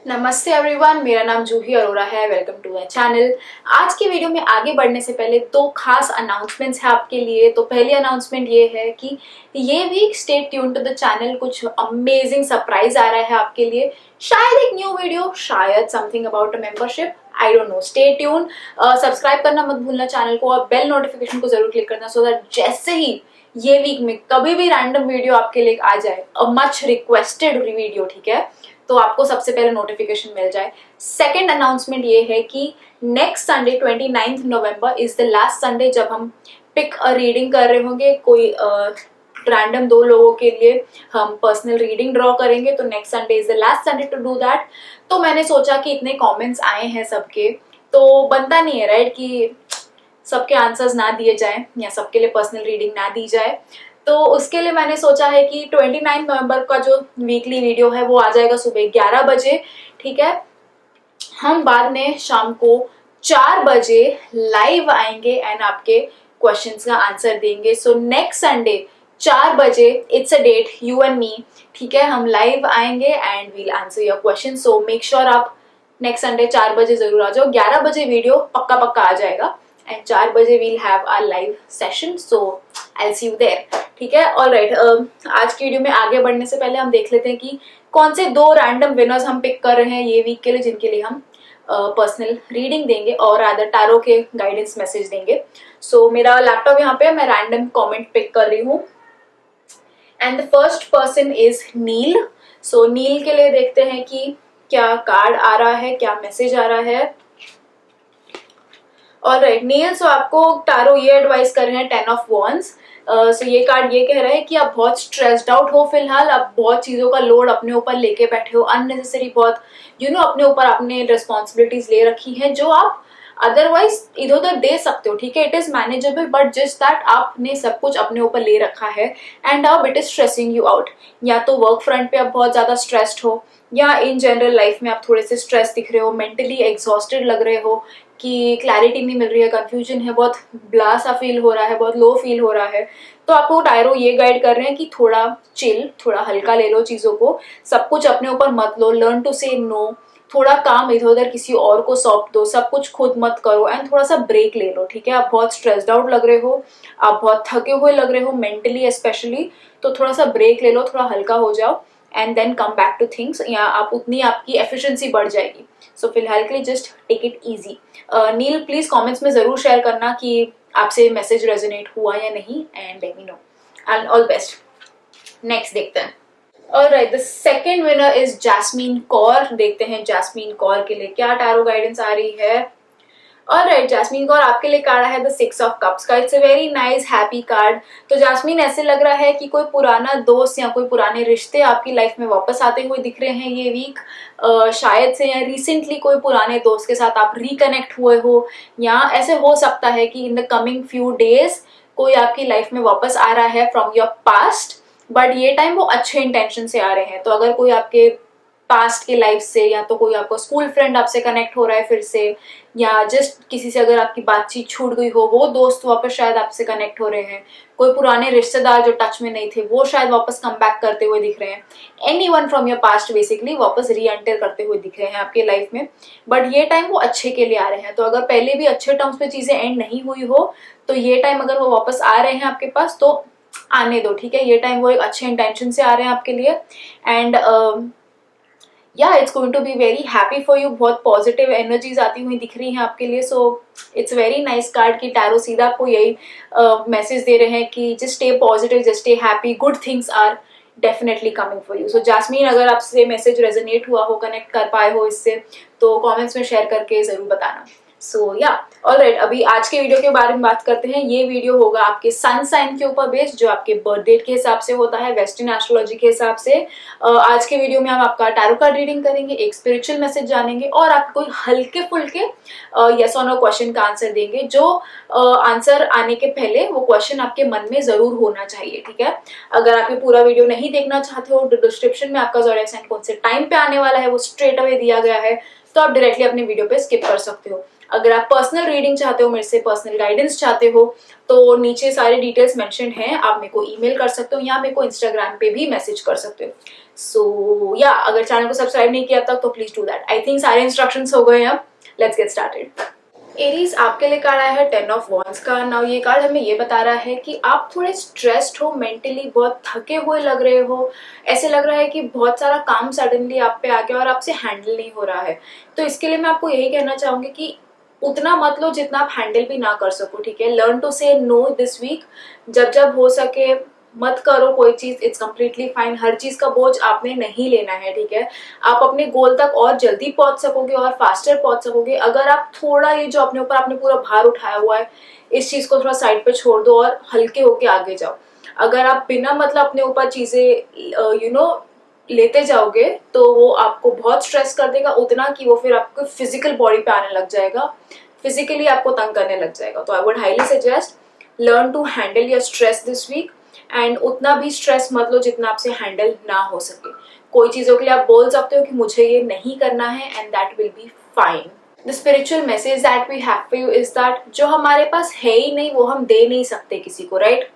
नमस्ते एवरीवन, मेरा नाम जूही अरोरा है। Welcome to my channel. आज की वीडियो में आगे बढ़ने से पहले दो खास अनाउंसमेंट्स हैं आपके लिए। तो पहली अनाउंसमेंट ये है कि ये week stay tune to the channel, कुछ अमेजिंग सरप्राइज आ रहा है आपके लिए। शायद एक न्यू वीडियो, शायद something about a membership, I don't know. Stay tune, subscribe करना मत भूलना चैनल को और बेल नोटिफिकेशन को जरूर क्लिक करना सो दैट जैसे ही ये वीक में कभी भी रैंडम वीडियो आपके लिए आ जाए, अ मच रिक्वेस्टेड वीडियो, ठीक है, तो आपको सबसे पहले नोटिफिकेशन मिल जाए। सेकेंड अनाउंसमेंट ये है कि next Sunday 29 November is the last Sunday जब हम पिक अ रीडिंग कर रहे होंगे। कोई रैंडम दो लोगों के लिए हम पर्सनल रीडिंग ड्रॉ करेंगे। तो next Sunday is the last Sunday to do that. तो मैंने सोचा कि इतने कमेंट्स आए हैं सबके, तो बनता नहीं है राइट कि सबके आंसर्स ना दिए जाए या सबके लिए पर्सनल रीडिंग ना दी जाए। तो उसके लिए मैंने सोचा है कि 29 नवंबर का जो वीकली वीडियो है वो आ जाएगा सुबह 11 बजे, ठीक है। हम बाद में शाम को 4 बजे लाइव आएंगे एंड आपके क्वेश्चंस का आंसर देंगे। सो नेक्स्ट संडे 4 बजे, it's a date, you and me, ठीक है, हम लाइव आएंगे and we'll answer your question. So make sure आप नेक्स्ट संडे 4 बजे जरूर आ जाओ। 11 बजे वीडियो पक्का पक्का आ जाएगा एंड 4 बजे we'll have our live session. So I will see you there, ठीक है। ऑलराइट, आज की वीडियो में आगे बढ़ने से पहले हम देख लेते हैं कि कौन से दो रैंडम विनर्स हम पिक कर रहे हैं ये वीक के लिए, जिनके लिए हम पर्सनल रीडिंग देंगे और अदर टारो के गाइडेंस मैसेज देंगे। सो मेरा लैपटॉप यहाँ पे, मैं रैंडम कमेंट पिक कर रही हूँ and the first person is Neel. So Neel के लिए देखते हैं कि क्या कार्ड आ रहा है, क्या मैसेज आ रहा है। ऑलराइट नील, सो आपको टारो ये एडवाइस कर रहे हैं 10 ऑफ वॉन्ड्स। सो ये कार्ड ये कह रहा है कि आप बहुत स्ट्रेस्ड आउट हो फिलहाल, आप बहुत चीजों का लोड अपने ऊपर लेके बैठे हो, अननेसेसरी बहुत अपने ऊपर आपने रिस्पॉन्सिबिलिटीज ले रखी हैं जो आप अदरवाइज इधर उधर दे सकते हो, ठीक है। It is manageable but just that आपने सब कुछ अपने ऊपर ले रखा है एंड अब it is stressing you out. या तो वर्क फ्रंट पे आप बहुत ज्यादा स्ट्रेस्ड हो या इन जनरल लाइफ में आप थोड़े से स्ट्रेस दिख रहे हो, मेंटली एग्जॉस्टेड लग रहे हो, कि क्लैरिटी नहीं मिल रही है, कंफ्यूजन है, बहुत ब्ला सा फील हो रहा है, बहुत लो फील हो रहा है। तो आपको टायरो ये गाइड कर रहे हैं कि थोड़ा चिल, थोड़ा हल्का ले लो चीजों को, सब कुछ अपने ऊपर मत लो, लर्न टू से नो, थोड़ा काम इधर उधर किसी और को सौंप दो, सब कुछ खुद मत करो एंड थोड़ा सा ब्रेक ले लो, ठीक है। आप बहुत स्ट्रेस्ड आउट लग रहे हो, आप बहुत थके हुए लग रहे हो मेंटली स्पेशली, तो थोड़ा सा ब्रेक ले लो, थोड़ा हल्का हो जाओ and then come back to things, या आप उतनी आपकी एफिशिएंसी बढ़ जाएगी। सो फिलहाल के लिए just take it easy. Neel please comments में जरूर शेयर करना कि आपसे मैसेज रेजोनेट हुआ या नहीं and let me know and all best. Next देखते हैं। Alright, the second winner is jasmine Kaur. देखते हैं जैस्मीन कौर के लिए क्या टैरो गाइडेंस आ रही है। ऑलराइट जैस्मीन कौर, आपके लिए कार्ड है द 6 ऑफ कप्स का। It's a very nice happy card. तो जैस्मीन, ऐसे लग रहा है कि कोई पुराना दोस्त या कोई पुराने रिश्ते आपकी लाइफ में वापस आते हुए दिख रहे हैं ये वीक। शायद से या रिसेंटली कोई पुराने दोस्त के साथ आप रिकनेक्ट हुए हो, या ऐसे हो सकता है कि in the coming few days कोई आपकी लाइफ में वापस आ रहा है फ्रॉम योर पास्ट, बट ये टाइम वो अच्छे इंटेंशन से आ रहे हैं। तो अगर कोई आपके पास्ट की लाइफ से, या तो कोई आपका स्कूल फ्रेंड आपसे कनेक्ट हो रहा है फिर से, या जस्ट किसी से अगर आपकी बातचीत छूट गई हो वो दोस्त वापस शायद आपसे कनेक्ट हो रहे हैं, कोई पुराने रिश्तेदार जो टच में नहीं थे वो शायद वापस कम बैक करते हुए दिख रहे हैं। Anyone from your past basically वापस री एंटर करते हुए दिख रहे हैं आपके लाइफ में, बट ये टाइम वो अच्छे के लिए आ रहे हैं। तो अगर पहले भी अच्छे टर्म्स पे चीजें एंड नहीं हुई हो तो ये टाइम अगर वो वापस आ रहे हैं आपके पास तो आने दो, ठीक है। ये टाइम वो एक अच्छे इंटेंशन से आ रहे हैं आपके लिए एंड या it's going to be very happy for you. बहुत पॉजिटिव एनर्जीज आती हुई दिख रही हैं आपके लिए। So it's very nice card की टैरो सीधा आपको यही मैसेज दे रहे हैं कि just stay positive, just stay happy, good things are definitely coming for you. So Jasmine, अगर आपसे मैसेज रेजोनेट हुआ हो, कनेक्ट कर पाए हो इससे, तो कमेंट्स में शेयर करके जरूर बताना। सो या ऑलराइट, अभी आज के वीडियो के बारे में बात करते हैं। ये वीडियो होगा आपके सन साइन के ऊपर बेस्ड, जो आपके बर्थ डेट के हिसाब से होता है वेस्टर्न एस्ट्रोलॉजी के हिसाब से। आज के वीडियो में हम आपका टैरो कार्ड रीडिंग करेंगे, एक स्पिरिचुअल मैसेज जानेंगे और आपको कोई हल्के फुल्के यस और नो क्वेश्चन का आंसर देंगे, जो आंसर आने के पहले वो क्वेश्चन आपके मन में जरूर होना चाहिए, ठीक है। अगर आप ये पूरा वीडियो नहीं देखना चाहते हो, डिस्क्रिप्शन में आपका ज़ोडिएक साइन कौन से टाइम पे आने वाला है वो स्ट्रेट अवे दिया गया है, तो आप डायरेक्टली अपने वीडियो पे स्किप कर सकते हो। अगर आप पर्सनल रीडिंग चाहते हो, मेरे से पर्सनल गाइडेंस चाहते हो, तो नीचे सारे डिटेल्स मेंशन हैं, आप मेरे को ईमेल कर सकते हो या मेरे को इंस्टाग्राम पे भी मैसेज कर सकते हो। सो या अगर चैनल को सब्सक्राइब नहीं किया तक तो please do that. I think सारे इंस्ट्रक्शंस हो गए हैं, अब लेट्स गेट स्टार्टेड। एरीज, आपके लिए कार्ड आया है 10 ऑफ वॉन्ड्स का। नाउ ये कार्ड हमें ये बता रहा है कि आप थोड़े स्ट्रेस्ड हो, मेंटली बहुत थके हुए लग रहे हो, ऐसे लग रहा है कि बहुत सारा काम सडनली आप पे आ गया और आपसे हैंडल नहीं हो रहा है। तो इसके लिए मैं आपको यही कहना चाहूंगी कि उतना मत लो जितना आप हैंडल भी ना कर सको, ठीक है। लर्न टू से नो दिस वीक, जब जब हो सके मत करो कोई चीज, इट्स कम्प्लीटली फाइन। हर चीज का बोझ आपने नहीं लेना है, ठीक है। आप अपने गोल तक और जल्दी पहुंच सकोगे और फास्टर पहुंच सकोगे अगर आप थोड़ा ये जो अपने ऊपर आपने पूरा भार उठाया हुआ है, इस चीज को थोड़ा साइड पे छोड़ दो और हल्के होके आगे जाओ। अगर आप बिना मतलब अपने ऊपर चीजें लेते जाओगे तो वो आपको बहुत स्ट्रेस कर देगा, उतना कि वो फिर आपको फिजिकल बॉडी पे आने लग जाएगा, फिजिकली आपको तंग करने लग जाएगा। तो I would highly suggest learn to handle your stress this week, and उतना भी स्ट्रेस मत लो जितना आपसे हैंडल ना हो सके। कोई चीजों के लिए आप बोल सकते हो कि मुझे ये नहीं करना है, and that will be fine. The spiritual message that we have for you is that जो हमारे पास है ही नहीं वो हम दे नहीं सकते किसी को, राइट।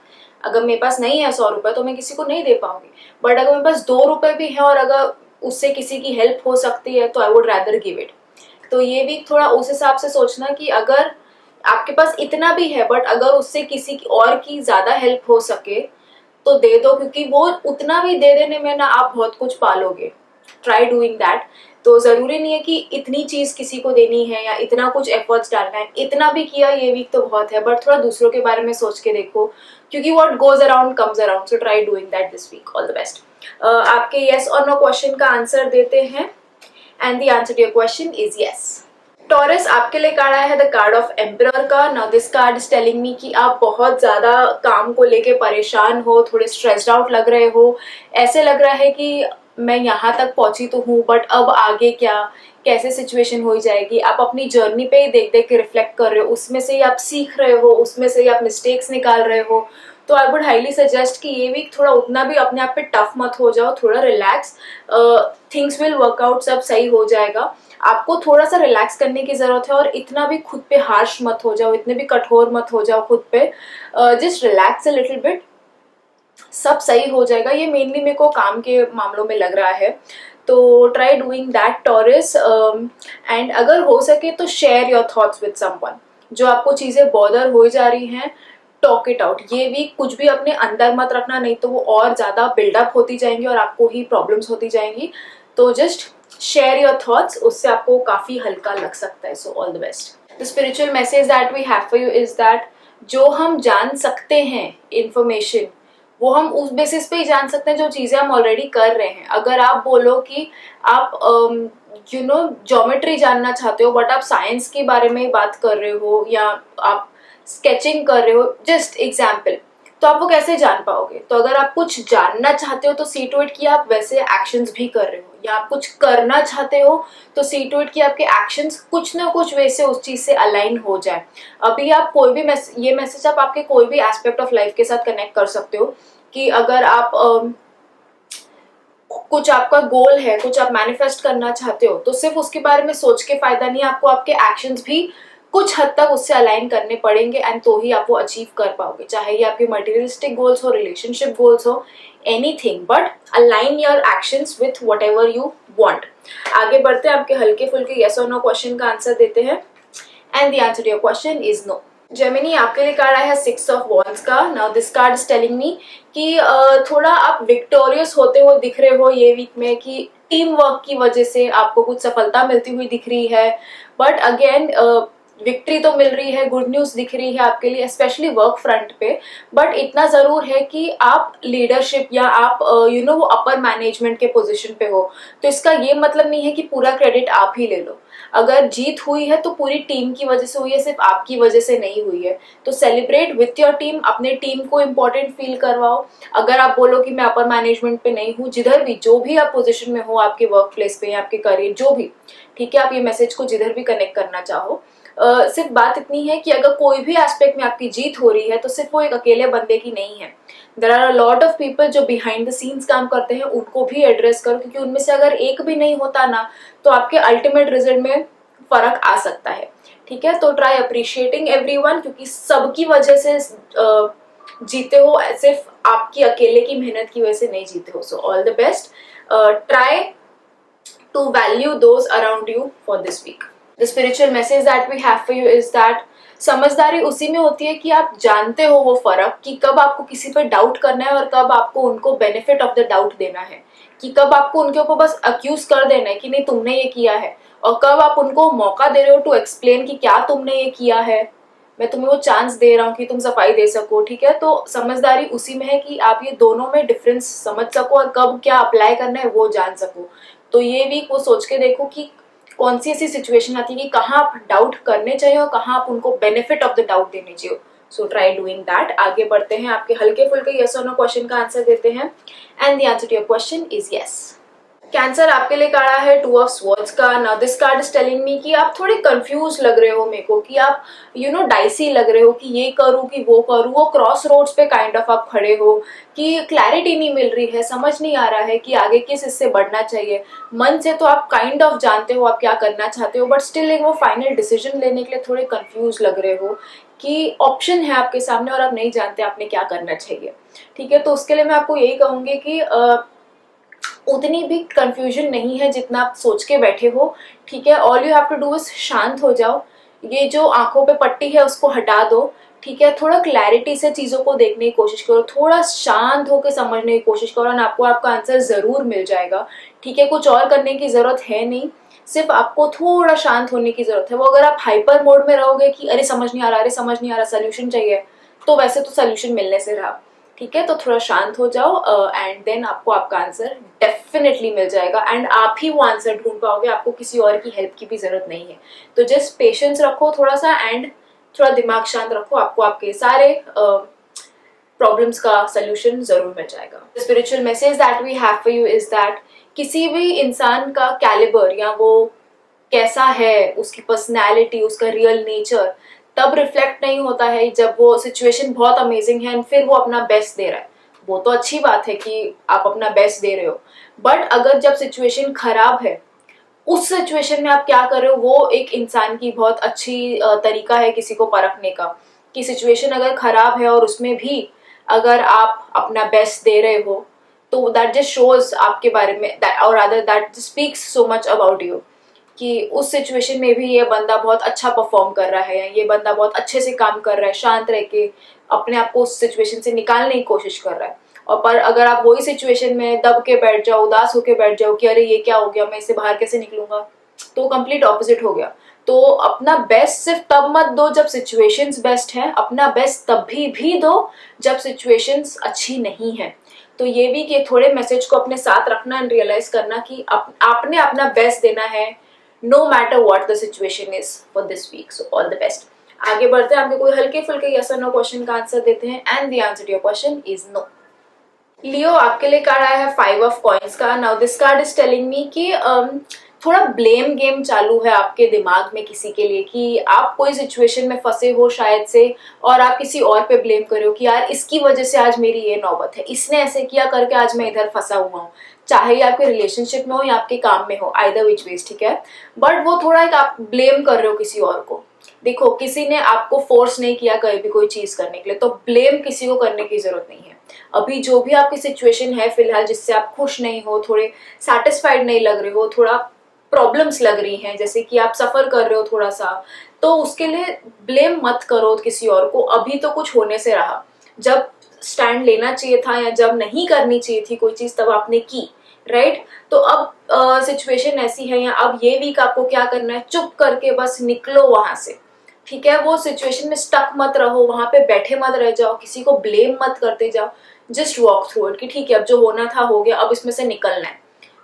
अगर मेरे पास नहीं है 100 रुपए तो मैं किसी को नहीं दे पाऊंगी, बट अगर मेरे पास 2 रुपए भी है और अगर उससे किसी की हेल्प हो सकती है तो I would rather give it. तो ये भी थोड़ा उस हिसाब से सोचना कि अगर आपके पास इतना भी है बट अगर उससे किसी की और की ज्यादा हेल्प हो सके तो दे दो, क्योंकि वो उतना भी दे देने में ना आप बहुत कुछ पालोगे। Try doing that. तो जरूरी नहीं है कि इतनी चीज किसी को देनी है या इतना कुछ एफर्ट्स डालना है। इतना भी किया ये वीक तो बहुत है, बट थोड़ा दूसरों के बारे में सोच के देखो, क्योंकि what goes around comes around. So try doing that this week. All the best. आपके येस और नो क्वेश्चन का आंसर देते हैं, and the answer to your question is yes. Taurus, आपके लिए कार्ड आया है द कार्ड ऑफ एम्परर का। Now this card is telling me कि आप बहुत ज्यादा काम को लेके परेशान हो, थोड़े स्ट्रेस्ड आउट लग रहे हो। ऐसे लग रहा है कि मैं यहाँ तक पहुंची तो हूँ बट अब आगे क्या, कैसे सिचुएशन हो जाएगी। आप अपनी जर्नी पे ही देख देख के रिफ्लेक्ट कर रहे हो, उसमें से ही आप सीख रहे हो, उसमें से ही आप मिस्टेक्स निकाल रहे हो। तो आई वुड हाईली सजेस्ट कि ये वीक थोड़ा उतना भी अपने आप पे टफ मत हो जाओ, थोड़ा रिलैक्स। थिंग्स विल वर्कआउट, सब सही हो जाएगा। आपको थोड़ा सा रिलैक्स करने की जरूरत है और इतना भी खुद पे हार्श मत हो जाओ, इतने भी कठोर मत हो जाओ खुद पे। Just relax a little bit, सब सही हो जाएगा। ये मेनली मेरे को काम के मामलों में लग रहा है, तो try doing that taurus. And अगर हो सके तो share your thoughts with someone. जो आपको चीजें बॉदर हो जा रही हैं, टॉक इट आउट। ये वीक कुछ भी अपने अंदर मत रखना, नहीं तो वो और ज्यादा बिल्डअप होती जाएंगी और आपको ही प्रॉब्लम्स होती जाएंगी। तो जस्ट शेयर योर थॉट्स, उससे आपको काफी हल्का लग सकता है। So all the best. The spiritual message that we have for you is that जो हम जान सकते हैं इंफॉर्मेशन, वो हम उस बेसिस पे ही जान सकते हैं जो चीजें हम ऑलरेडी कर रहे हैं। अगर आप बोलो कि आप ज्योमेट्री जानना चाहते हो बट आप साइंस के बारे में बात कर रहे हो या आप स्केचिंग कर रहे हो, जस्ट एग्जाम्पल, तो आप वो कैसे जान पाओगे। तो अगर आप कुछ जानना चाहते हो तो सी टू इट कि आप वैसे एक्शंस भी कर रहे हो, या आप कुछ करना चाहते हो तो सी टू इट कि आपके एक्शंस कुछ ना कुछ वैसे उस चीज से अलाइन हो जाए। अभी आप कोई भी ये मैसेज आप आपके कोई भी एस्पेक्ट ऑफ लाइफ के साथ कनेक्ट कर सकते हो कि अगर आप कुछ आपका गोल है, कुछ आप मैनिफेस्ट करना चाहते हो, तो सिर्फ उसके बारे में सोच के फायदा नहीं, आपको आपके एक्शंस भी कुछ हद तक उससे अलाइन करने पड़ेंगे, एंड तो ही आप वो अचीव कर पाओगे। चाहे ये आपके मटेरियलिस्टिक गोल्स हो, रिलेशनशिप गोल्स हो, anything, but align your actions with whatever you want. आगे बढ़ते हैं, आपके हल्के फुल्के यस और नो क्वेश्चन का आंसर देते हैं, and the answer to your question is no. Gemini, आपके लिए कार्ड आया है 6 ऑफ वॉन्ड्स का। Now this card is telling me कि थोड़ा आप विक्टोरियस होते हुए दिख रहे हो ये वीक में, कि टीम वर्क की वजह से आपको कुछ सफलता मिलती हुई दिख रही है। बट अगेन विक्ट्री तो मिल रही है, गुड न्यूज दिख रही है आपके लिए, स्पेशली वर्क फ्रंट पे। बट इतना जरूर है कि आप लीडरशिप या आप वो अपर मैनेजमेंट के पोजीशन पे हो, तो इसका ये मतलब नहीं है कि पूरा क्रेडिट आप ही ले लो। अगर जीत हुई है तो पूरी टीम की वजह से हुई है, सिर्फ आपकी वजह से नहीं हुई है। तो सेलिब्रेट विथ योर टीम, अपने टीम को इम्पोर्टेंट फील करवाओ। अगर आप बोलो कि मैं अपर मैनेजमेंट पे नहीं हूँ, जिधर भी जो भी आप पोजीशन में हो, आपके वर्क प्लेस पे या आपके करियर जो भी, ठीक है, आप ये मैसेज को जिधर भी कनेक्ट करना चाहो, सिर्फ बात इतनी है कि अगर कोई भी एस्पेक्ट में आपकी जीत हो रही है तो सिर्फ वो एक अकेले बंदे की नहीं है। There are a lot of people जो बिहाइंड द सीन्स काम करते हैं, उनको भी एड्रेस करो, क्योंकि उनमें से अगर एक भी नहीं होता ना तो आपके अल्टीमेट रिजल्ट में फर्क आ सकता है, ठीक है। तो ट्राई अप्रिशिएटिंग एवरीवन, क्योंकि सबकी वजह से जीते हो, सिर्फ आपकी अकेले की मेहनत की वजह से नहीं जीते हो। सो all the best, try to value those around you for this week. The spiritual message that we have for you is that समझदारी उसी में होती है कि आप जानते हो वो फर्क, कि कब आपको किसी पर डाउट करना है और कब आपको उनको बेनिफिट ऑफ द डाउट देना है, कि कब आपको उनके ऊपर बस अक्यूज कर देना है कि नहीं तुमने ये किया है, और कब आप उनको मौका दे रहे हो टू एक्सप्लेन कि क्या तुमने ये किया है, मैं तुम्हें वो चांस दे रहा हूँ कि तुम सफाई दे सको, ठीक है। तो समझदारी उसी में है कि आप ये दोनों में डिफरेंस समझ सको और कब क्या अप्लाई करना है वो जान सको। तो ये वीक वो सोच के देखो कि कौन सी ऐसी सिचुएशन आती है कि कहाँ आप डाउट करने चाहिए और कहाँ आप उनको बेनिफिट ऑफ द डाउट देने चाहिए। सो ट्राई डूइंग दैट। आगे बढ़ते हैं, आपके हल्के फुल्के यस और नो क्वेश्चन का आंसर देते हैं, and the answer to your question is yes. Cancer आपके लिए कार्ड है 2 ऑफ स्वॉर्ड्स का। Now this card is telling me कि आप थोड़े कंफ्यूज लग रहे हो मेरे को, कि आप डाइसी लग रहे हो कि ये करूँ कि वो करूँ, वो क्रॉस रोड्स पे काइंड ऑफ आप खड़े हो कि क्लैरिटी नहीं मिल रही है, समझ नहीं आ रहा है कि आगे किस इससे बढ़ना चाहिए। मन से तो आप काइंड ऑफ जानते हो आप क्या करना चाहते हो, बट स्टिल एक वो फाइनल डिसीजन लेने के लिए थोड़े कंफ्यूज लग रहे हो कि ऑप्शन है आपके सामने और आप नहीं जानते आपने क्या करना चाहिए, ठीक है। तो उसके लिए मैं आपको यही कहूंगी कि उतनी भी कंफ्यूजन नहीं है जितना आप सोच के बैठे हो, ठीक है। All you have to do is शांत हो जाओ, ये जो आंखों पे पट्टी है उसको हटा दो, ठीक है। थोड़ा क्लैरिटी से चीजों को देखने की कोशिश करो, थोड़ा शांत होकर समझने की कोशिश करो, और आपको आपका आंसर जरूर मिल जाएगा, ठीक है। कुछ और करने की जरूरत है नहीं, सिर्फ आपको थोड़ा शांत होने की जरूरत है। वो अगर आप हाइपर मोड में रहोगे कि अरे समझ नहीं आ रहा, अरे समझ नहीं आ रहा, सोल्यूशन चाहिए, तो वैसे तो सोल्यूशन मिलने से रहा, ठीक है। तो थोड़ा शांत हो जाओ एंड देन आपको आपका आंसर डेफिनेटली मिल जाएगा, एंड आप ही वो आंसर ढूंढ पाओगे, आपको किसी और की हेल्प की भी जरूरत नहीं है। तो जस्ट पेशेंस रखो थोड़ा सा, एंड थोड़ा दिमाग शांत रखो, आपको आपके सारे प्रॉब्लम्स का सोल्यूशन जरूर मिल जाएगा। The spiritual message that we have for you is that किसी भी इंसान का कैलिबर या वो कैसा है, उसकी पर्सनैलिटी, उसका रियल नेचर तब रिफ्लेक्ट नहीं होता है जब वो सिचुएशन बहुत अमेजिंग है एंड फिर वो अपना बेस्ट दे रहा है। वो तो अच्छी बात है कि आप अपना बेस्ट दे रहे हो, बट अगर जब सिचुएशन खराब है, उस सिचुएशन में आप क्या कर रहे हो, वो एक इंसान की बहुत अच्छी तरीका है किसी को परखने का, कि सिचुएशन अगर खराब है और उसमें भी अगर आप अपना बेस्ट दे रहे हो, तो दैट जस्ट शोज आपके बारे में, और other that speaks so much about you, कि उस सिचुएशन में भी ये बंदा बहुत अच्छा परफॉर्म कर रहा है, या ये बंदा बहुत अच्छे से काम कर रहा है, शांत रह के अपने आप को उस सिचुएशन से निकालने की कोशिश कर रहा है। और पर अगर आप वही सिचुएशन में दब के बैठ जाओ, उदास होके बैठ जाओ कि अरे ये क्या हो गया, मैं इससे बाहर कैसे निकलूंगा, तो कंप्लीट ऑपोजिट हो गया। तो अपना बेस्ट सिर्फ तब मत दो जब सिचुएशंस बेस्ट है, अपना बेस्ट तब भी दो जब सिचुएशंस अच्छी नहीं है। तो ये भी कि थोड़े मैसेज को अपने साथ रखना एंड रियलाइज करना कि आपने अपना बेस्ट देना है, no matter what the situation is for this week. So all the best. आगे बढ़ते हैं, आपके कोई हल्के फुल्के yes or no क्वेश्चन का आंसर देते हैं, and the answer to your question is no. लियो आपके लिए कार्ड आया है 5 ऑफ कॉइंस का। Now this card is telling me कि थोड़ा ब्लेम गेम चालू है आपके दिमाग में किसी के लिए, कि आप कोई सिचुएशन में फंसे हो शायद से, और आप किसी और पे ब्लेम कर रहे हो कि यार इसकी वजह से आज मेरी ये नौबत है, इसने ऐसे किया करके आज मैं इधर फंसा हुआ हूँ, चाहे ये आपके रिलेशनशिप में हो या आपके काम में हो, आइदर विच वेज, ठीक है। बट वो थोड़ा एक आप ब्लेम कर रहे हो किसी और को। देखो, किसी ने आपको फोर्स नहीं किया कहीं भी कोई चीज करने के लिए, तो ब्लेम किसी को करने की जरूरत नहीं है। अभी जो भी आपकी सिचुएशन है फिलहाल जिससे आप खुश नहीं हो, थोड़े सेटिस्फाइड नहीं लग रहे हो, थोड़ा प्रॉब्लम्स लग रही हैं, जैसे कि आप सफर कर रहे हो थोड़ा सा, तो उसके लिए ब्लेम मत करो किसी और को। अभी तो कुछ होने से रहा, जब स्टैंड लेना चाहिए था या जब नहीं करनी चाहिए थी कोई चीज तब आपने की, राइट। तो अब सिचुएशन ऐसी है, या अब ये वीक आपको क्या करना है, चुप करके बस निकलो वहां से, ठीक है। वो सिचुएशन में स्टक मत रहो, वहां पे बैठे मत रह जाओ, किसी को ब्लेम मत करते जाओ, जस्ट वॉक थ्रू इट कि ठीक है अब जो होना था हो गया, अब इसमें से निकलना है,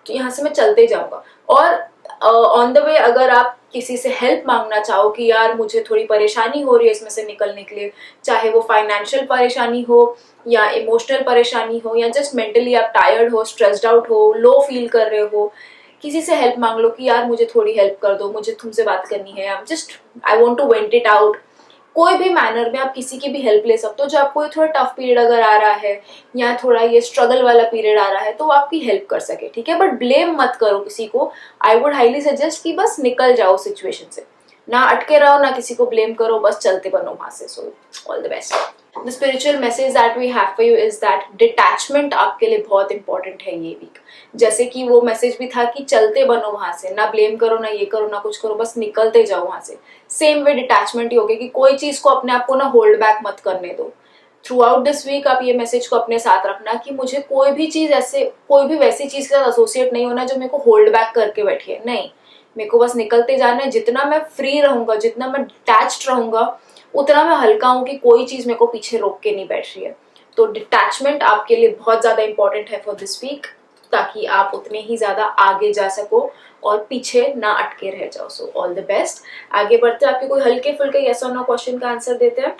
तो यहाँ से मैं चलते जाऊंगा। और ऑन द वे अगर आप किसी से हेल्प मांगना चाहो कि यार मुझे थोड़ी परेशानी हो रही है इसमें से निकलने के लिए, चाहे वो फाइनेंशियल परेशानी हो या इमोशनल परेशानी हो, या जस्ट मेंटली आप टायर्ड हो, स्ट्रेस्ड आउट हो, लो फील कर रहे हो, किसी से हेल्प मांग लो कि यार मुझे थोड़ी हेल्प कर दो, मुझे तुमसे बात करनी है, I just I want to vent it out, कोई भी मैनर में आप किसी की भी हेल्प ले सकते हो। जो आपको थोड़ा टफ पीरियड अगर आ रहा है या थोड़ा ये स्ट्रगल वाला पीरियड आ रहा है तो वो आपकी हेल्प कर सके, ठीक है। बट ब्लेम मत करो किसी को। आई वुड हाईली सजेस्ट कि बस निकल जाओ सिचुएशन से, ना अटके रहो, ना किसी को ब्लेम करो, बस चलते बनो वहां से। So all the best. The spiritual message that we have for you is that detachment आपके लिए बहुत इंपॉर्टेंट है ये वीक। जैसे कि वो मैसेज भी था कि चलते बनो वहां से, ना ब्लेम करो, ना ये करो, ना कुछ करो, बस निकलते जाओ वहां से। सेम वे डिटैचमेंट ही हो गया कि कोई चीज को अपने आप को ना होल्ड बैक मत करने दो। थ्रू आउट दिस वीक आप ये मैसेज को अपने साथ रखना कि मुझे कोई भी चीज ऐसे, कोई भी वैसी चीज के साथ एसोसिएट नहीं होना जो मेरे को होल्ड बैक करके बैठी है। नहीं, मेरे को बस निकलते जाना है। जितना मैं फ्री रहूंगा, जितना मैं डिटैच्ड रहूंगा, उतना मैं हल्का हूं कि कोई चीज मेरे को पीछे रोक के नहीं बैठ रही है। तो डिटैचमेंट आपके लिए बहुत ज्यादा इंपॉर्टेंट है फॉर दिस वीक, ताकि आप उतने ही ज्यादा आगे जा सको और पीछे ना अटके रह जाओ। सो ऑल द बेस्ट। आगे बढ़ते आपके कोई हल्के फुल्के यस और नो क्वेश्चन का आंसर देते हैं।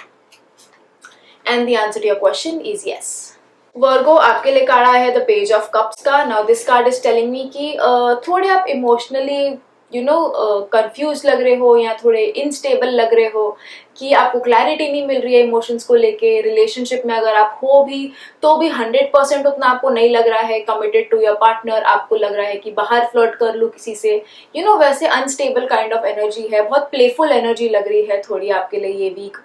And the answer to your question is yes. Virgo आपके लिए कार्ड आया है द पेज ऑफ कप्स का। Now this card is telling me कि थोड़े आप इमोशनली कंफ्यूज लग रहे हो या थोड़े इनस्टेबल लग रहे हो, कि आपको क्लैरिटी नहीं मिल रही है इमोशंस को लेके। रिलेशनशिप में अगर आप हो भी तो भी 100% उतना आपको नहीं लग रहा है कमिटेड टू योर पार्टनर। आपको लग रहा है कि बाहर फ्लर्ट कर लूं किसी से, वैसे अनस्टेबल काइंड ऑफ एनर्जी है। बहुत प्लेफुल एनर्जी लग रही है थोड़ी आपके लिए ये वीक।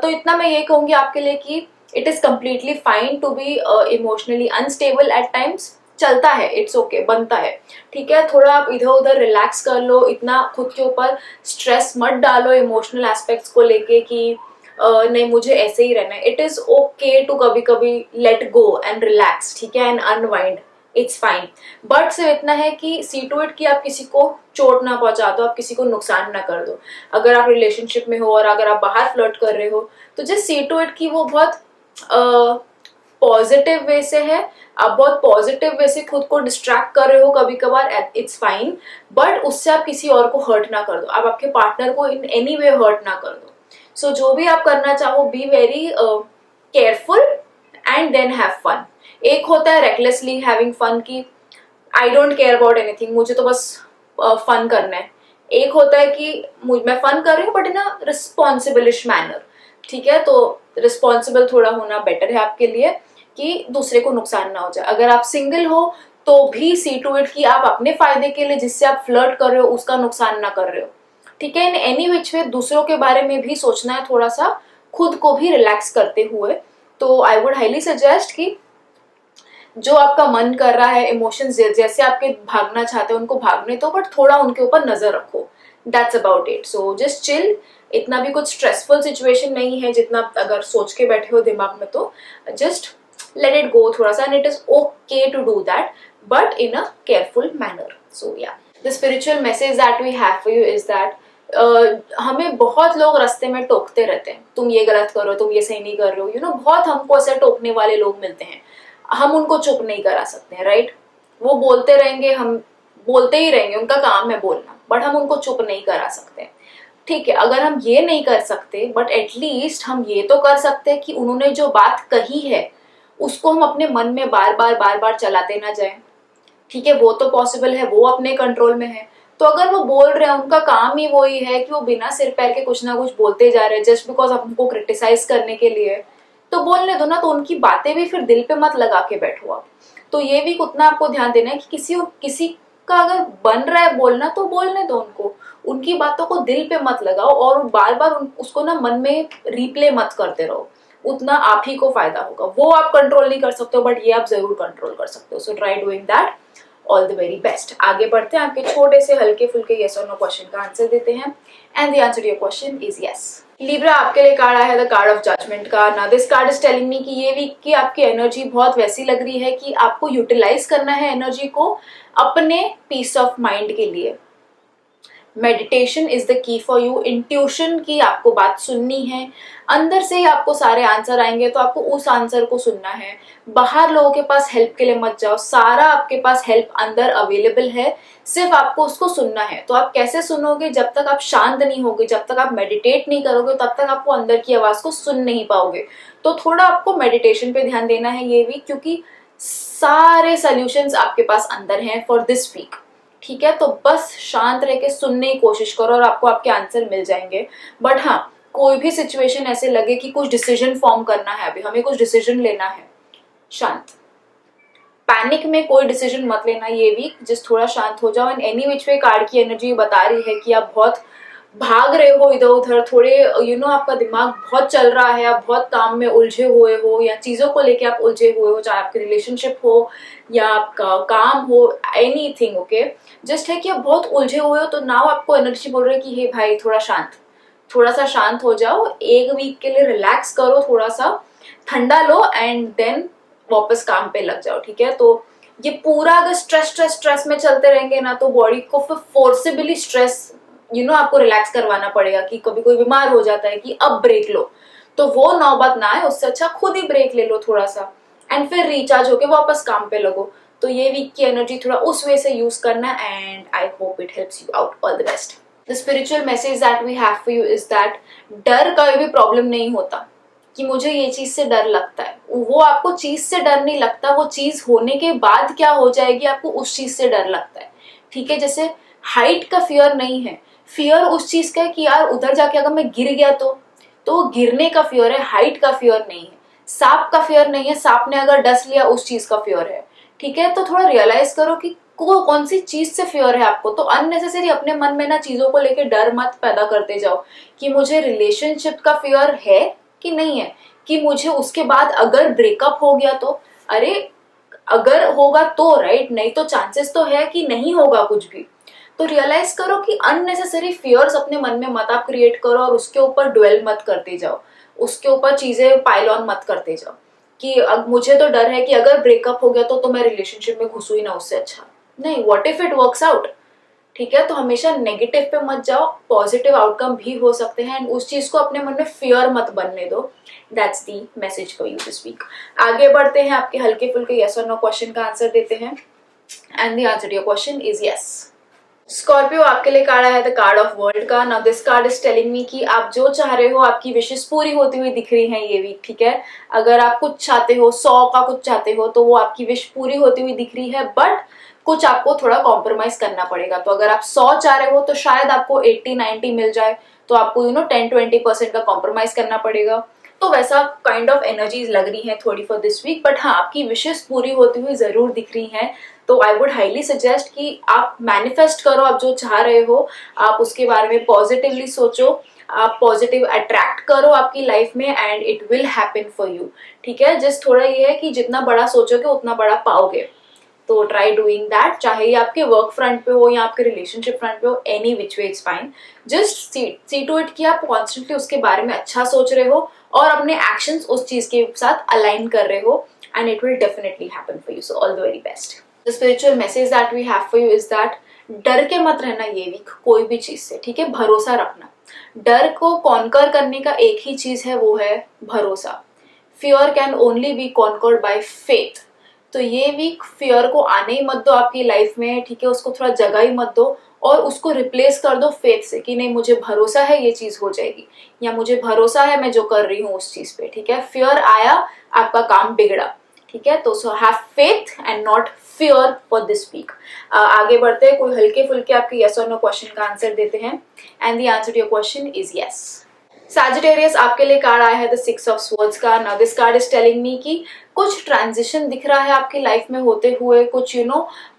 तो इतना मैं ये कहूंगी आपके लिए कि it is completely fine to be emotionally unstable at times. चलता है, इट्स ओके, बनता है, ठीक है। थोड़ा आप इधर उधर रिलैक्स कर लो, इतना खुद के ऊपर स्ट्रेस मत डालो इमोशनल एस्पेक्ट्स को लेके कि नहीं मुझे ऐसे ही रहना है। इट इज ओके टू कभी कभी लेट गो एंड रिलैक्स, ठीक है, and unwind, it's fine. But सिर्फ इतना है कि सी टू इट कि आप किसी को चोट ना पहुंचा दो, आप किसी को नुकसान ना कर दो। अगर आप रिलेशनशिप में हो और अगर आप बाहर फ्लर्ट कर रहे हो तो जस्ट सी टू इट कि वो बहुत पॉजिटिव वे से है। आप बहुत पॉजिटिव वे से खुद को डिस्ट्रैक्ट कर रहे हो कभी कभार, इट्स फाइन। बट उससे आप किसी और को हर्ट ना कर दो, आप आपके पार्टनर को इन एनी वे हर्ट ना कर दो। सो जो भी आप करना चाहो, be very careful and then have fun. एक होता है रेकलेसली हैविंग फन की I don't care about anything, मुझे तो बस फन करना है। एक होता है कि मैं फन कर रही हूँ बट इन अ रिस्पॉन्सिबलिश मैनर, ठीक है। तो रिस्पॉन्सिबल थोड़ा होना बेटर है आपके लिए कि दूसरे को नुकसान ना हो जाए। अगर आप सिंगल हो तो भी सी टू इट कि आप अपने फायदे के लिए जिससे आप फ्लर्ट कर रहे हो उसका नुकसान ना कर रहे हो, ठीक है। इन एनी विच वे दूसरों के बारे में भी सोचना है थोड़ा सा, खुद को भी रिलैक्स करते हुए। तो आई वुड हाईली सजेस्ट कि जो आपका मन कर रहा है, इमोशंस जैसे आपके भागना चाहते हो उनको भागने दो, बट थोड़ा उनके ऊपर नजर रखो। That's about it. So just chill. इतना भी कुछ स्ट्रेसफुल सिचुएशन नहीं है जितना अगर सोच के बैठे हो दिमाग में, तो जस्ट लेट इट गो थोड़ा सा, and it is okay to do that, but in a careful manner. So yeah the spiritual message that we have for you is that हमें बहुत लोग रास्ते में टोकते रहते हैं, तुम ये गलत कर रहे हो, तुम ये सही नहीं कर रहे हो, बहुत हमको ऐसे टोकने वाले लोग मिलते हैं। हम उनको चुप नहीं करा सकते हैं, राइट। वो बोलते रहेंगे, हम बोलते ही रहेंगे, उनका काम है बोलना, बट हम उनको चुप नहीं करा सकते, ठीक है। अगर हम ये नहीं कर सकते, बट एटलीस्ट हम ये तो कर सकते हैं कि उन्होंने जो बात कही है उसको हम अपने मन में बार बार चलाते ना जाए, ठीक है। वो तो पॉसिबल है, वो अपने कंट्रोल में है। तो अगर वो बोल रहे हैं, उनका काम ही वही है कि वो बिना सिर पैर के कुछ ना कुछ बोलते जा रहे हैं जस्ट बिकॉज हमको क्रिटिसाइज करने के लिए, तो बोलने दो ना। तो उनकी बातें भी फिर दिल पे मत लगा के बैठो आप। तो ये भी उतना आपको ध्यान देना है कि किसी का अगर बन रहा है बोलना तो बोलने दो उनको, उनकी बातों को दिल पे मत लगाओ और बार बार उसको ना मन में रिप्ले मत करते रहो, उतना आप ही को फायदा होगा। वो आप कंट्रोल नहीं कर सकते हो, बट ये आप जरूर कंट्रोल कर सकते हो। सो try doing that. All the very best. आगे बढ़ते हैं, आपके छोटे से हल्के फुल्के येस और नो क्वेश्चन का आंसर देते हैं। And the answer to your question is yes. Libra आपके लिए कार्ड आया है द कार्ड ऑफ जजमेंट का। Now this card is telling me कि ये वीक की आपकी एनर्जी बहुत वैसी लग रही है कि आपको यूटिलाइज करना है एनर्जी को अपने पीस ऑफ माइंड के लिए। Meditation is the key for you. Intuition की आपको बात सुननी है, अंदर से ही आपको सारे आंसर आएंगे, तो आपको उस आंसर को सुनना है। बाहर लोगों के पास हेल्प के लिए मत जाओ, सारा आपके पास हेल्प अंदर अवेलेबल है, सिर्फ आपको उसको सुनना है। तो आप कैसे सुनोगे? जब तक आप शांत नहीं होगे, जब तक आप मेडिटेट नहीं करोगे, तब तक आपको अंदर की आवाज को सुन नहीं पाओगे। तो थोड़ा आपको मेडिटेशन पे ध्यान देना है ये वीक, क्योंकि सारे सोल्यूशंस आपके पास अंदर हैं फॉर दिस वीक, ठीक है। तो बस शांत रह के सुनने की कोशिश करो और आपको आपके आंसर मिल जाएंगे। बट हाँ, कोई भी सिचुएशन ऐसे लगे कि कुछ डिसीजन फॉर्म करना है, अभी हमें कुछ डिसीजन लेना है, शांत। पैनिक में कोई डिसीजन मत लेना ये वीक, जस्ट थोड़ा शांत हो जाओ। And any which way card की एनर्जी बता रही है कि आप बहुत भाग रहे हो इधर उधर, थोड़े आपका दिमाग बहुत चल रहा है, आप बहुत काम में उलझे हुए हो, या चीजों को लेके आप उलझे हुए हो, चाहे आपके रिलेशनशिप हो या आपका काम हो, एनीथिंग, ओके। जस्ट है कि आप बहुत उलझे हुए हो, तो नाउ आपको एनर्जी बोल रही है कि हे भाई थोड़ा सा शांत हो जाओ, एक वीक के लिए रिलैक्स करो, थोड़ा सा ठंडा लो एंड देन वापस काम पे लग जाओ, ठीक है। तो ये पूरा अगर स्ट्रेस में चलते रहेंगे ना, तो बॉडी को फिर फोर्सिबली स्ट्रेस आपको रिलैक्स करवाना पड़ेगा, कि कभी कोई बीमार हो जाता है कि अब ब्रेक लो, तो वो नौबत ना आए, उससे अच्छा खुद ही ब्रेक ले लो थोड़ा सा, एंड फिर रिचार्ज होके वापस काम पे लगो। तो ये वीक की एनर्जी थोड़ा उस वे से यूज करना, and I hope it helps you out. All the best. The spiritual message that we have for you is that डर का भी प्रॉब्लम नहीं होता कि मुझे ये चीज से डर लगता है, वो आपको चीज से डर नहीं लगता, वो चीज होने के बाद क्या हो जाएगी आपको उस चीज से डर लगता है, ठीक है। जैसे हाइट का फियर नहीं है, फियर उस चीज का है कि यार उधर जाके अगर मैं गिर गया तो गिरने का फियर है, हाइट का फियर नहीं है। सांप का फियर नहीं है, सांप ने अगर डस लिया उस चीज का फियर है, ठीक है। तो थोड़ा रियलाइज करो कि कौन सी चीज से फियर है आपको। तो अननेसेसरी अपने मन में ना चीजों को लेके डर मत पैदा करते जाओ कि मुझे रिलेशनशिप का फियर है कि नहीं है, कि मुझे उसके बाद अगर ब्रेकअप हो गया तो, अरे अगर होगा तो राइट, नहीं तो चांसेस तो है कि नहीं होगा कुछ भी। तो रियलाइज करो कि अननेसेसरी फियर्स अपने मन में मत आप क्रिएट करो, और उसके ऊपर ड्वेल मत करते जाओ, उसके ऊपर चीजें पाइल ऑन मत करते जाओ कि अब मुझे तो डर है कि अगर ब्रेकअप हो गया तो मैं रिलेशनशिप में घुसू ही ना, उससे अच्छा नहीं, what if it works out, ठीक है। तो हमेशा नेगेटिव पे मत जाओ, पॉजिटिव आउटकम भी हो सकते हैं, एंड उस चीज को अपने मन में फियर मत बनने दो। That's the message for you this week. आगे बढ़ते हैं, आपके हल्के फुल्के यस और नो क्वेश्चन का आंसर देते हैं, and the answer to your question is yes. Scorpio, आपके लिए कार्ड आया द कार्ड ऑफ वर्ल्ड का। Now this card is telling me कि आप जो चाह रहे हो आपकी विशेष पूरी होती हुई दिख रही है ये वीक, ठीक है। अगर आप कुछ चाहते हो, 100 का कुछ चाहते हो, तो वो आपकी विश पूरी होती हुई दिख रही है, बट कुछ आपको थोड़ा कॉम्प्रोमाइज करना पड़ेगा। तो अगर आप 100 चाह रहे हो तो शायद आपको 80-90 मिल जाए, तो आपको 10-20% का कॉम्प्रोमाइज करना पड़ेगा। तो वैसा काइंड ऑफ एनर्जीज लग रही है थोड़ी फॉर दिस वीक, बट हाँ आपकी विशेष पूरी होती हुई जरूर दिख रही है। तो आई वुड हाईली सजेस्ट कि आप मैनिफेस्ट करो, आप जो चाह रहे हो आप उसके बारे में पॉजिटिवली सोचो, आप पॉजिटिव अट्रैक्ट करो आपकी लाइफ में, and it will happen for you, ठीक है। जस्ट थोड़ा ये है कि जितना बड़ा सोचोगे उतना बड़ा पाओगे, तो ट्राई डूइंग दैट, चाहे ये आपके वर्क फ्रंट पे हो या आपके रिलेशनशिप फ्रंट पे हो, any which way it's fine. Just see to it कि आप कॉन्स्टेंटली उसके बारे में अच्छा सोच रहे हो और अपने एक्शंस उस चीज के साथ अलाइन कर रहे हो, and it will definitely happen for you. So all the very best. The spiritual message that we have for you is that डर के मत रहना ये वीक कोई भी चीज से, ठीक है। भरोसा रखना, डर को कॉन्कर करने का एक ही चीज है, वो है भरोसा। Fear can only be conquered by faith. तो ये वीक फियर को आने ही मत दो आपकी लाइफ में, ठीक है। उसको थोड़ा जगह ही मत दो, और उसको रिप्लेस कर दो फेथ से, कि नहीं मुझे भरोसा है ये चीज हो जाएगी, या मुझे भरोसा है मैं जो कर रही हूँ उस चीज पे, ठीक है। फियर आया, आपका काम बिगड़ा, ठीक है। तो so have faith and not fear for this week. आगे बढ़ते हैं, कोई हल्के फुल्के आपके यस और नो क्वेश्चन का आंसर देते हैं, and the answer to your question is yes. Sagittarius, आपके लिए कार्ड आया है द 6 ऑफ स्वॉर्ड्स का। Now this card is telling me कि कुछ ट्रांजिशन दिख रहा है आपकी लाइफ में होते हुए, कुछ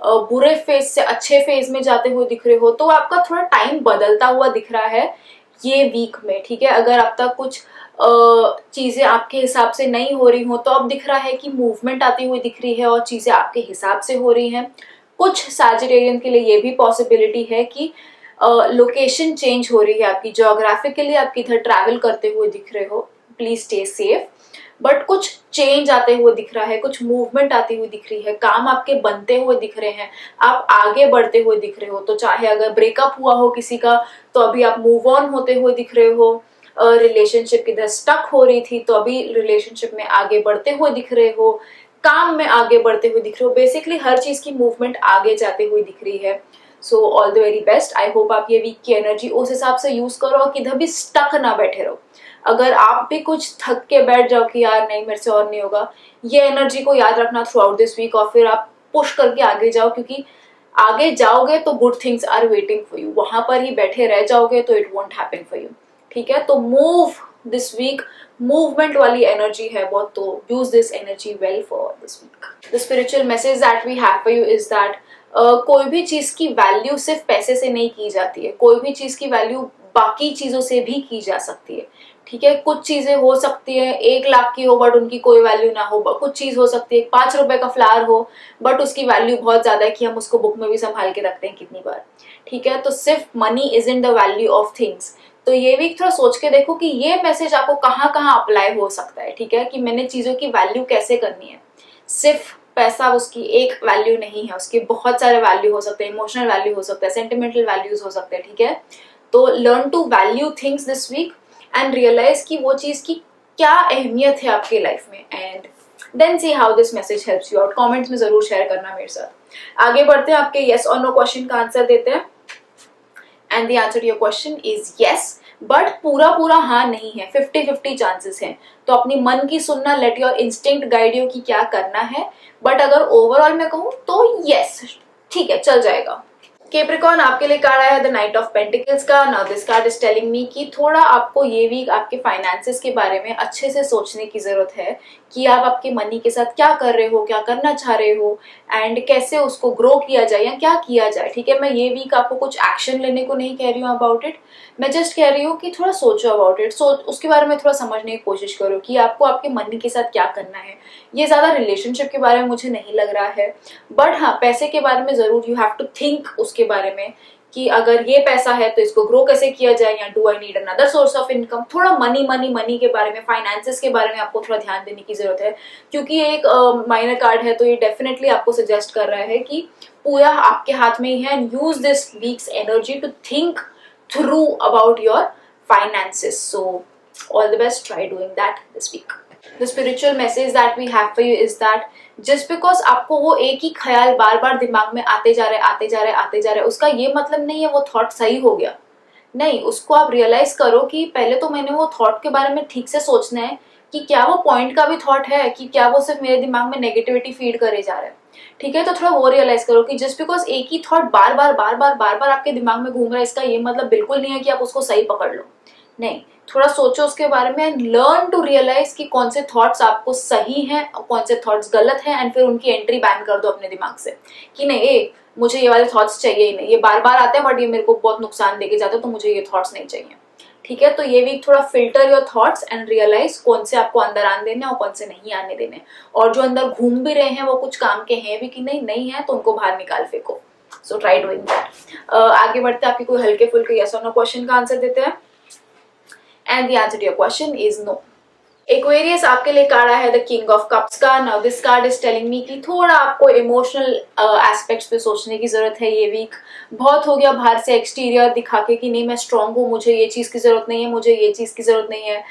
बुरे फेज से अच्छे फेज में जाते हुए दिख रहे हो, तो आपका थोड़ा टाइम बदलता हुआ दिख रहा है ये वीक में, ठीक है। अगर अब तक कुछ चीजें आपके हिसाब से नहीं हो रही हो, तो अब दिख रहा है कि मूवमेंट आती हुई दिख रही है और चीजें आपके हिसाब से हो रही हैं। कुछ सैजिटेरियन के लिए ये भी पॉसिबिलिटी है कि लोकेशन चेंज हो रही है आपकी, जोग्राफिकली आप किधर ट्रैवल करते हुए दिख रहे हो, प्लीज स्टे सेफ। बट कुछ चेंज आते हुए दिख रहा है, कुछ मूवमेंट आती हुई दिख रही है, काम आपके बनते हुए दिख रहे हैं, आप आगे बढ़ते हुए दिख रहे हो। तो चाहे अगर ब्रेकअप हुआ हो किसी का, तो अभी आप मूव ऑन होते हुए दिख रहे हो। रिलेशनशिप किधर स्टक हो रही थी, तो अभी रिलेशनशिप में आगे बढ़ते हुए दिख रहे हो, काम में आगे बढ़ते हुए दिख रहे हो। बेसिकली हर चीज की मूवमेंट आगे जाते हुए दिख रही है। So all the very best. I hope आप ये वीक की एनर्जी उस हिसाब से यूज करो और किधर भी स्टक ना बैठे रहो। अगर आप भी कुछ थक के बैठ जाओ कि यार नहीं मेरे से और नहीं होगा, ये एनर्जी को याद रखना थ्रू आउट दिस वीक, और फिर आप पुश करके आगे जाओ, क्योंकि आगे जाओगे तो good things are waiting for you. वहां पर ही बैठे रह जाओगे तो it won't happen for you, ठीक है, तो मूव दिस वीक, मूवमेंट वाली एनर्जी है बहुत, तो use this energy well for this week. The spiritual message that we have for you is that कोई भी चीज की वैल्यू सिर्फ पैसे से नहीं की जाती है, कोई भी चीज की वैल्यू बाकी चीजों से भी की जा सकती है। ठीक है, कुछ चीजें हो सकती है 1 लाख की हो बट उनकी कोई वैल्यू ना हो, कुछ चीज हो सकती है 5 रुपए का फ्लावर हो बट उसकी वैल्यू बहुत ज्यादा है कि हम उसको बुक में भी संभाल के रखते हैं कितनी बार। ठीक है, तो सिर्फ money is in the value of things. तो ये भी थोड़ा सोच के देखो कि ये मैसेज आपको कहाँ कहाँ अप्लाई हो सकता है। ठीक है, कि मैंने चीजों की वैल्यू कैसे करनी है। सिर्फ पैसा उसकी एक वैल्यू नहीं है, उसके बहुत सारे वैल्यू हो सकते हैं, इमोशनल वैल्यू हो सकता है, सेंटिमेंटल वैल्यूज हो सकते हैं। ठीक है, तो learn to value things this week and realize कि वो चीज की क्या अहमियत है आपके लाइफ में, and then see how this message helps you out. Comments में जरूर शेयर करना मेरे साथ। आगे बढ़ते हैं, आपके येस और नो क्वेश्चन का आंसर देते हैं। And the answer to your question is yes, but पूरा पूरा हाँ नहीं है, 50-50 चांसेस हैं। तो अपनी मन की सुनना, let your instinct guide you कि क्या करना है। बट अगर ओवरऑल मैं कहूँ तो येस, ठीक है, चल जाएगा। कैप्रिकॉर्न, आपके लिए कार्ड आया है द नाइट ऑफ पेंटिकल्स का। Now this card is telling me कि थोड़ा आपको ये वीक आपके फाइनेंसेस के बारे में अच्छे से सोचने की जरूरत है कि आप आपके मनी के साथ क्या कर रहे हो, क्या करना चाह रहे हो, एंड कैसे उसको ग्रो किया जाए या क्या किया जाए। ठीक है, मैं ये वीक आपको कुछ एक्शन लेने को नहीं कह रही हूँ अबाउट इट, मैं जस्ट कह रही हूँ कि थोड़ा सोचो अबाउट इट, उसके बारे में थोड़ा समझने की कोशिश करो कि आपको आपके मनी के साथ क्या करना है। ये ज्यादा रिलेशनशिप के बारे में मुझे नहीं लग रहा है, बट हाँ पैसे के बारे में जरूर यू हैव टू थिंक उसके बारे में कि अगर ये पैसा है तो इसको ग्रो कैसे किया जाए, या do I need another source of income. थोड़ा मनी मनी मनी के बारे में, फाइनेंसेस के बारे में आपको थोड़ा ध्यान देने की जरूरत है, क्योंकि ये एक माइनर कार्ड है, तो ये डेफिनेटली आपको सजेस्ट कर रहा है कि पूरा आपके हाथ में ही है, and use this week's energy to think through about your finances. So all the best, try doing that this week. The spiritual message that we have for you is that just because आपको वो एक ही ख्याल बार बार दिमाग में आते जा रहे, उसका ये मतलब नहीं है वो थॉट सही हो गया। नहीं, उसको आप रियलाइज करो कि पहले तो मैंने वो थॉट के बारे में ठीक से सोचना है कि क्या वो पॉइंट का भी थॉट है, कि क्या वो सिर्फ मेरे दिमाग में नेगेटिविटी फीड करे जा रहा है। ठीक है, तो थोड़ा वो रियलाइज करो कि जस्ट बिकॉज एक ही थॉट बार बार आपके दिमाग में घूम रहा है, इसका ये मतलब बिल्कुल नहीं है कि आप उसको सही पकड़ लो। नहीं, थोड़ा सोचो उसके बारे में एंड लर्न टू रियलाइज कि कौन से थॉट्स आपको सही हैं और कौन से थॉट्स गलत हैं, एंड फिर उनकी एंट्री बैन कर दो अपने दिमाग से कि नहीं, मुझे ये वाले थॉट्स चाहिए ही नहीं, ये बार बार आते हैं बट ये मेरे को बहुत नुकसान देके जाते हैं, तो मुझे ये थॉट्स नहीं चाहिए। ठीक है, तो ये वीक थोड़ा filter your thoughts and realize कौन से आपको अंदर आने देने और कौन से नहीं आने देने, और जो अंदर घूम भी रहे हैं वो कुछ काम के हैं भी कि नहीं है तो उनको बाहर निकाल फेंको। सो ट्राई डूइंग दैट। आगे बढ़ते आपके कोई हल्के फुल्के यस और नो क्वेश्चन का आंसर देते हैं, and the answer to your question is no. Aquarius, आपके लिए कार्ड आया है द किंग ऑफ कप्स का। Now this card is telling me कि थोड़ा आपको इमोशनल एस्पेक्ट्स पे सोचने की जरूरत है ये वीक। बहुत हो गया बाहर से एक्सटीरियर दिखा के कि नहीं मैं स्ट्रांग हूँ, मुझे ये चीज की जरूरत नहीं है, मुझे ये चीज की जरूरत नहीं है,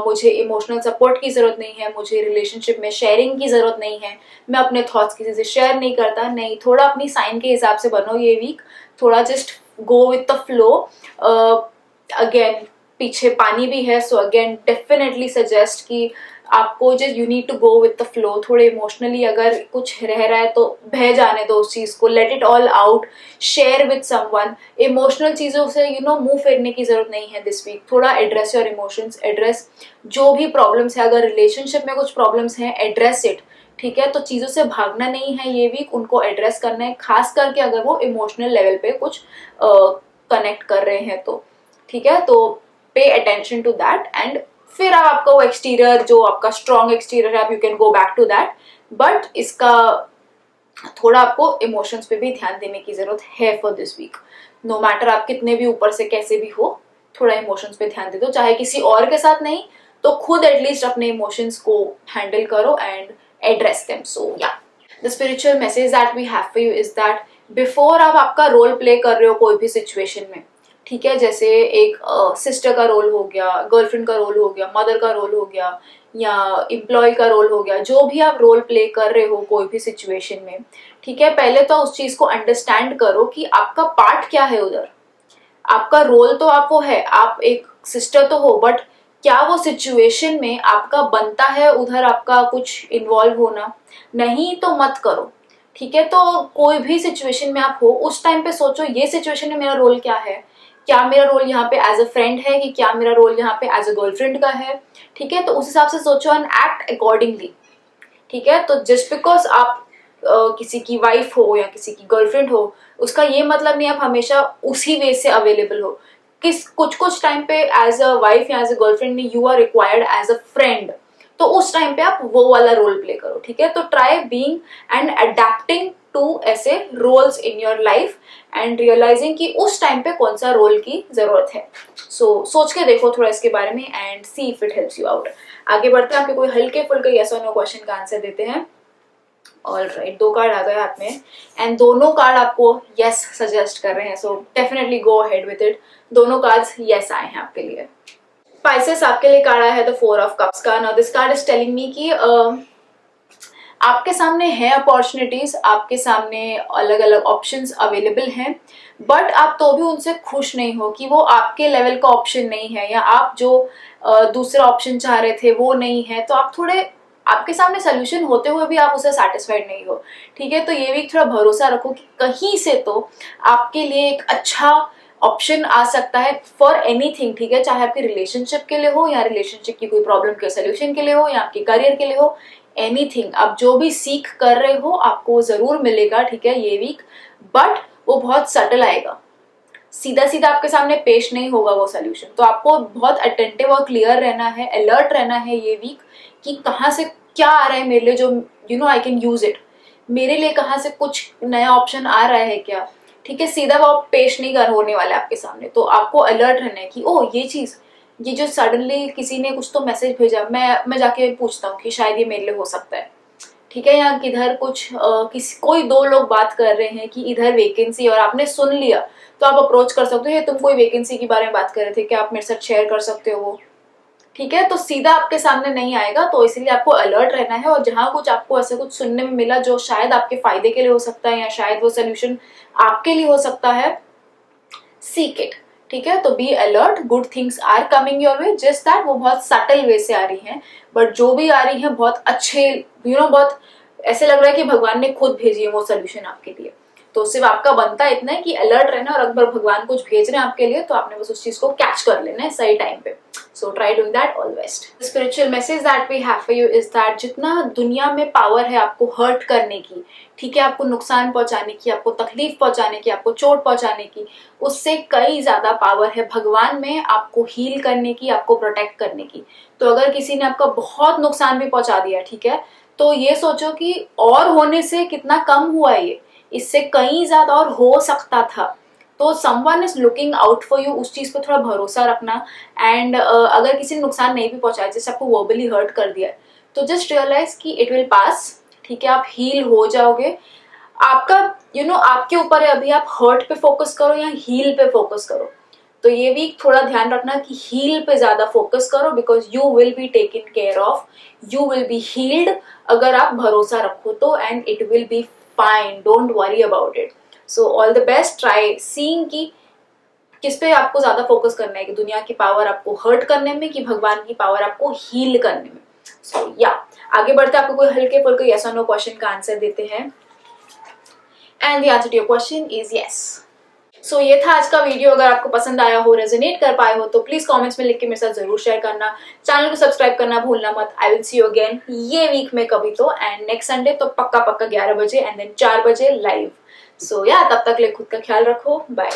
मुझे इमोशनल सपोर्ट की जरूरत नहीं है, मुझे रिलेशनशिप में शेयरिंग की जरूरत नहीं है, मैं अपने थॉट्स किसी से शेयर नहीं करता। नहीं, थोड़ा अपनी साइन के हिसाब से बनो ये वीक, थोड़ा just go with the flow. Again पीछे पानी भी है, सो अगेन डेफिनेटली सजेस्ट कि आपको just you need to go with the flow. थोड़े इमोशनली अगर कुछ रह रहा है तो बह जाने दो उस चीज को, let it all out, share with someone. Emotional चीजों से मुंह फेरने की जरूरत नहीं है दिस वीक। थोड़ा एड्रेस योर इमोशंस, एड्रेस जो भी प्रॉब्लम्स है, अगर रिलेशनशिप में कुछ प्रॉब्लम्स हैं एड्रेस इट। ठीक है, तो चीजों से भागना नहीं है ये वीक, उनको एड्रेस करना है, खास करके अगर वो इमोशनल लेवल पे कुछ कनेक्ट कर रहे हैं तो। ठीक है, तो pay attention to that, and फिर आपका वो एक्सटीरियर जो आपका स्ट्रॉन्ग एक्सटीरियर है, आप you can go back to that, but इसका थोड़ा आपको इमोशंस पे भी ध्यान देने की जरूरत है for this week. No matter आप कितने भी ऊपर से कैसे भी हो, थोड़ा इमोशंस पे ध्यान दे दो, चाहे किसी और के साथ नहीं तो खुद एटलीस्ट अपने इमोशंस को हैंडल करो and address them. So yeah the spiritual message that we have for you is that before आप आपका रोल प्ले कर रहे हो कोई भी सिचुएशन में, ठीक है, जैसे एक सिस्टर का रोल हो गया, गर्लफ्रेंड का रोल हो गया, मदर का रोल हो गया, या एम्प्लॉय का रोल हो गया, जो भी आप रोल प्ले कर रहे हो कोई भी सिचुएशन में, ठीक है, पहले तो उस चीज को अंडरस्टैंड करो कि आपका पार्ट क्या है उधर। आपका रोल तो आप वो है, आप एक सिस्टर तो हो, बट क्या वो सिचुएशन में आपका बनता है उधर आपका कुछ इन्वॉल्व होना? नहीं तो मत करो। ठीक है, तो कोई भी सिचुएशन में आप हो उस टाइम पे सोचो ये सिचुएशन में मेरा रोल क्या है, क्या मेरा रोल यहाँ पे एज अ फ्रेंड है कि क्या मेरा रोल यहाँ पे एज अ गर्लफ्रेंड का है, ठीक है। तो उस हिसाब से सोचो एंड एक्ट अकॉर्डिंगली, ठीक है। तो जस्ट बिकॉज आप किसी की वाइफ हो या किसी की गर्लफ्रेंड हो, उसका ये मतलब नहीं आप हमेशा उसी वे से अवेलेबल हो। किस कुछ कुछ टाइम पे एज अ वाइफ या एज अ गर्लफ्रेंड में you are required as a friend, तो उस टाइम पे आप वो वाला रोल प्ले करो, ठीक है। तो try being and adapting to ऐसे roles in your life and realising कि उस टाइम पे कौन सा रोल की जरूरत है। सोच के देखो थोड़ा इसके बारे में and see if it helps you out. आगे बढ़ते हैं, आपके कोई हल्के फुल्के यस और नो क्वेश्चन का आंसर देते हैं। ऑल राइट, 2 कार्ड आ गए हाथ में एंड दोनों कार्ड आपको यस सजेस्ट कर रहे हैं, so definitely go ahead with it. दोनों कार्ड्स यस आए हैं आपके लिए। पाइसेस, आपके लिए कार्ड आया है द 4 ऑफ कप्स का। Now this card is telling me कि आपके सामने है अपॉर्चुनिटीज, आपके सामने अलग अलग ऑप्शंस अवेलेबल हैं, बट आप तो भी उनसे खुश नहीं हो कि वो आपके लेवल का ऑप्शन नहीं है, या आप जो दूसरा ऑप्शन चाह रहे थे वो नहीं है। तो आप थोड़े, आपके सामने सोल्यूशन होते हुए भी आप उससे सेटिस्फाइड नहीं हो, ठीक है। तो ये भी थोड़ा भरोसा रखो कि कहीं से तो आपके लिए एक अच्छा ऑप्शन आ सकता है फॉर एनीथिंग, ठीक है। चाहे आपके रिलेशनशिप के लिए हो या रिलेशनशिप की कोई प्रॉब्लम के सोल्यूशन के लिए हो या आपके करियर के लिए हो, एनीथिंग। आप जो भी सीख कर रहे हो आपको जरूर मिलेगा, ठीक है, ये वीक, बट वो बहुत सटल आएगा, सीधा सीधा आपके सामने पेश नहीं होगा वो सोल्यूशन। तो आपको बहुत अटेंटिव और क्लियर रहना है, अलर्ट रहना है ये वीक कि कहाँ से क्या आ रहा है मेरे लिए जो you know I can use it, मेरे लिए कहाँ से कुछ नया ऑप्शन आ रहा है क्या, ठीक है। सीधा वो पेश नहीं कर होने वाला है आपके सामने, तो आपको अलर्ट रहना है कि ओह ये चीज, ये जो सडनली किसी ने कुछ तो मैसेज भेजा, मैं जाके पूछता हूँ कि शायद ये मेरे लिए हो सकता है, ठीक है। या किधर कुछ कोई 2 लोग बात कर रहे हैं कि इधर वैकेंसी, और आपने सुन लिया, तो आप अप्रोच कर सकते हो, ये तुम कोई वैकेंसी के बारे में बात कर रहे थे, क्या आप मेरे साथ शेयर कर सकते हो वो, ठीक है। तो सीधा आपके सामने नहीं आएगा, तो इसलिए आपको अलर्ट रहना है। और जहां कुछ आपको ऐसा कुछ सुनने में मिला जो शायद आपके फायदे के लिए हो सकता है या शायद वो सोल्यूशन आपके लिए हो सकता है, सीक इट, ठीक है। तो be alert, good things are coming your way, just that वो बहुत सटल वे से आ रही हैं, बट जो भी आ रही हैं बहुत अच्छे, बहुत ऐसे लग रहा है कि भगवान ने खुद भेजी है वो सोल्यूशन आपके लिए। तो सिर्फ आपका बनता है इतना है कि अलर्ट रहना, और अगर भगवान कुछ भेज रहे हैं आपके लिए तो आपने बस उस चीज को कैच कर लेना है सही टाइम पे। So try doing that, all the best. Spiritual message that we have for you is that जितना दुनिया में पावर है आपको हर्ट करने की, ठीक है, आपको नुकसान पहुंचाने की, आपको तकलीफ पहुंचाने की, आपको चोट पहुंचाने की, उससे कई ज्यादा पावर है भगवान में आपको हील करने की, आपको प्रोटेक्ट करने की। तो अगर किसी ने आपका बहुत नुकसान भी पहुंचा दिया, ठीक है, तो ये सोचो कि और होने से कितना कम हुआ, ये इससे कहीं ज्यादा और हो सकता था। तो someone is looking out for you, उस चीज पे थोड़ा भरोसा रखना। एंड अगर किसी ने नुकसान नहीं भी पहुंचाया, जैसे आपको वर्बली हर्ट कर दिया है, तो जस्ट रियलाइज कि इट विल पास, ठीक है, आप हील हो जाओगे। आपका आपके ऊपर है, अभी आप हर्ट पे फोकस करो या हील पे फोकस करो। तो ये भी थोड़ा ध्यान रखना कि हील पे ज्यादा फोकस करो, because you will be taken care of, you will be healed अगर आप भरोसा रखो तो, and it will be fine, don't worry about it. So all the best, try seeing कि किस पे आपको ज्यादा फोकस करना है, कि दुनिया की पावर आपको हर्ट करने में कि भगवान की पावर आपको हील करने में। सो या आगे बढ़ते आपको कोई हल्के फुल्के यस और नो क्वेश्चन का आंसर देते हैं, and the answer to your question is yes. So ये था आज का वीडियो। अगर आपको पसंद आया हो, रेजोनेट कर पाए हो, तो प्लीज कमेंट्स में लिख के मेरे साथ जरूर शेयर करना। चैनल को सब्सक्राइब करना भूलना मत। आई विल सी यू अगेन ये वीक में कभी तो, एंड नेक्स्ट संडे तो पक्का 11 बजे एंड देन 4 बजे लाइव। सो या तब तक ले खुद का ख्याल रखो, बाय।